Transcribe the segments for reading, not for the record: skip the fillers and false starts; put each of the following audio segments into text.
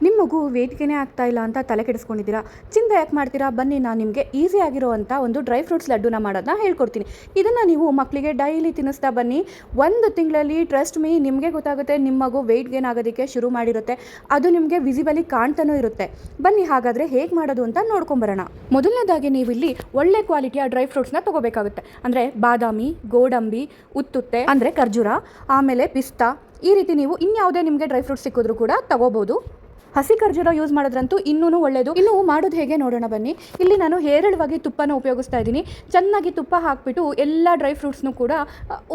ನಿಮ್ಮ ಮಗು ವೇಟ್ಗೆನೇ ಆಗ್ತಾ ಇಲ್ಲ ಅಂತ ತಲೆ ಕೆಡಿಸ್ಕೊಂಡಿದ್ದೀರಾ? ಚಿಂತೆ ಯಾಕೆ ಮಾಡ್ತೀರಾ? ಬನ್ನಿ, ನಾನು ನಿಮಗೆ ಈಸಿ ಆಗಿರುವಂಥ ಒಂದು ಡ್ರೈ ಫ್ರೂಟ್ಸ್ ಲಡ್ಡುನ ಮಾಡೋದನ್ನ ಹೇಳ್ಕೊಡ್ತೀನಿ. ಇದನ್ನು ನೀವು ಮಕ್ಕಳಿಗೆ ಡೈಲಿ ತಿನ್ನಿಸ್ತಾ ಬನ್ನಿ. 1 ತಿಂಗಳಲ್ಲಿ ಟ್ರಸ್ಟ್ ಮೀ, ನಿಮಗೆ ಗೊತ್ತಾಗುತ್ತೆ ನಿಮ್ಮ ಮಗು ವೆಯ್ಟ್ ಗೇನ್ ಆಗೋದಕ್ಕೆ ಶುರು ಮಾಡಿರುತ್ತೆ. ಅದು ನಿಮಗೆ ವಿಸಿಬಲಿ ಕಾಣ್ತಾನೂ ಇರುತ್ತೆ. ಬನ್ನಿ, ಹಾಗಾದರೆ ಹೇಗೆ ಮಾಡೋದು ಅಂತ ನೋಡ್ಕೊಂಬರೋಣ. ಮೊದಲನೇದಾಗಿ ನೀವು ಇಲ್ಲಿ ಒಳ್ಳೆ ಕ್ವಾಲಿಟಿಯ ಡ್ರೈ ಫ್ರೂಟ್ಸ್ನ ತೊಗೋಬೇಕಾಗುತ್ತೆ. ಅಂದರೆ ಬಾದಾಮಿ, ಗೋಡಂಬಿ, ಉತ್ತುತ್ತೆ ಅಂದರೆ ಖರ್ಜೂರ, ಆಮೇಲೆ ಪಿಸ್ತಾ, ಈ ರೀತಿ ನೀವು ಇನ್ಯಾವುದೇ ನಿಮಗೆ ಡ್ರೈ ಫ್ರೂಟ್ಸ್ ಸಿಕ್ಕಿದ್ರೂ ಕೂಡ ತಗೋಬೋದು. ಹಸಿ ಖರ್ಜೂರ ಯೂಸ್ ಮಾಡೋದ್ರಂತೂ ಇನ್ನೂ ಒಳ್ಳೆಯದು. ಇನ್ನು ಮಾಡೋದು ಹೇಗೆ ನೋಡೋಣ ಬನ್ನಿ. ಇಲ್ಲಿ ನಾನು ಹೇರಳವಾಗಿ ತುಪ್ಪನ ಉಪಯೋಗಿಸ್ತಾ ಇದ್ದೀನಿ. ಚೆನ್ನಾಗಿ ತುಪ್ಪ ಹಾಕಿಬಿಟ್ಟು ಎಲ್ಲ ಡ್ರೈ ಫ್ರೂಟ್ಸ್ನು ಕೂಡ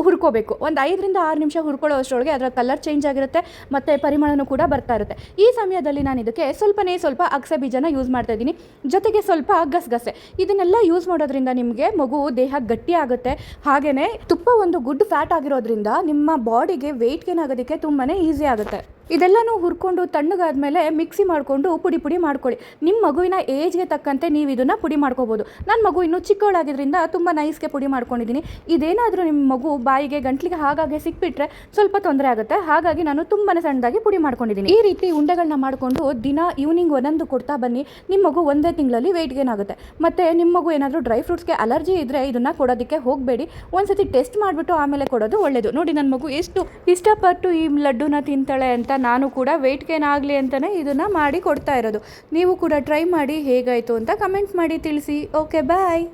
ಹುರ್ಕೋಬೇಕು. ಒಂದು 5 ರಿಂದ 6 ನಿಮಿಷ ಹುರ್ಕೊಳ್ಳೋ ಅಷ್ಟರೊಳಗೆ ಅದರ ಕಲರ್ ಚೇಂಜ್ ಆಗಿರುತ್ತೆ ಮತ್ತು ಪರಿಮಳನೂ ಕೂಡ ಬರ್ತಾ ಇರುತ್ತೆ. ಈ ಸಮಯದಲ್ಲಿ ನಾನು ಇದಕ್ಕೆ ಸ್ವಲ್ಪ ಅಗಸೆ ಬೀಜನ ಯೂಸ್ ಮಾಡ್ತಾ ಇದ್ದೀನಿ, ಜೊತೆಗೆ ಸ್ವಲ್ಪ ಗಸಗಸೆ. ಇದನ್ನೆಲ್ಲ ಯೂಸ್ ಮಾಡೋದ್ರಿಂದ ನಿಮಗೆ ಮಗು ದೇಹ ಗಟ್ಟಿ ಆಗುತ್ತೆ. ಹಾಗೆಯೇ ತುಪ್ಪ ಒಂದು ಗುಡ್ ಫ್ಯಾಟ್ ಆಗಿರೋದ್ರಿಂದ ನಿಮ್ಮ ಬಾಡಿಗೆ ವೆಯ್ಟ್ ಗೇನ್ ಆಗೋದಕ್ಕೆ ತುಂಬಾ ಈಸಿ ಆಗುತ್ತೆ. ಇದೆಲ್ಲನೂ ಹುರ್ಕೊಂಡು ತಣ್ಣಗಾದ್ಮೇಲೆ ಮಿಕ್ಸಿ ಮಾಡಿಕೊಂಡು ಪುಡಿ ಮಾಡ್ಕೊಳ್ಳಿ. ನಿಮ್ಮ ಮಗುವಿನ ಏಜ್ಗೆ ತಕ್ಕಂತೆ ನೀವು ಇದನ್ನು ಪುಡಿ ಮಾಡ್ಕೋಬೋದು. ನನ್ನ ಮಗು ಇನ್ನೂ ಚಿಕ್ಕವಳಾಗಿದ್ದರಿಂದ ತುಂಬ ನೈಸ್ಗೆ ಪುಡಿ ಮಾಡ್ಕೊಂಡಿದ್ದೀನಿ. ಇದೇನಾದರೂ ನಿಮ್ಮ ಮಗು ಬಾಯಿಗೆ ಗಂಟ್ಲಿಗೆ ಹಾಗಾಗಿ ಸಿಕ್ಬಿಟ್ರೆ ಸ್ವಲ್ಪ ತೊಂದರೆ ಆಗುತ್ತೆ. ಹಾಗಾಗಿ ನಾನು ತುಂಬಾ ಸಣ್ಣದಾಗಿ ಪುಡಿ ಮಾಡ್ಕೊಂಡಿದ್ದೀನಿ. ಈ ರೀತಿ ಉಂಡೆಗಳನ್ನ ಮಾಡಿಕೊಂಡು ದಿನ ಈವ್ನಿಂಗ್ ಒಂದೊಂದು ಕೊಡ್ತಾ ಬನ್ನಿ. ನಿಮ್ಮ ಮಗು 1 ತಿಂಗಳಲ್ಲಿ ವೆಯ್ಟ್ ಗೇನ್ ಆಗುತ್ತೆ. ಮತ್ತು ನಿಮ್ಮ ಮಗು ಏನಾದರೂ ಡ್ರೈ ಫ್ರೂಟ್ಸ್ಗೆ ಅಲರ್ಜಿ ಇದ್ದರೆ ಇದನ್ನು ಕೊಡೋದಕ್ಕೆ ಹೋಗಬೇಡಿ. ಒಂದ್ಸತಿ ಟೆಸ್ಟ್ ಮಾಡಿಬಿಟ್ಟು ಆಮೇಲೆ ಕೊಡೋದು ಒಳ್ಳೆಯದು. ನೋಡಿ, ನನ್ನ ಮಗು ಎಷ್ಟು ಇಷ್ಟಪಟ್ಟು ಈ ಲಡ್ಡುನ ತಿಂತಾಳೆ ಅಂತ ನಾನು ಕೂಡ ವೆಯ್ಟ್ ಗೇನ್ ಆಗಲಿ ಅಂತಲೇ ಇದನ್ನು ಮಾಡಿ ಕೊಡ್ತಾ ಇರೋದು. ನೀವು ಕೂಡ ಟ್ರೈ ಮಾಡಿ, ಹೇಗಾಯಿತು ಅಂತ ಕಮೆಂಟ್ ಮಾಡಿ ತಿಳಿಸಿ. ಓಕೆ, ಬಾಯ್.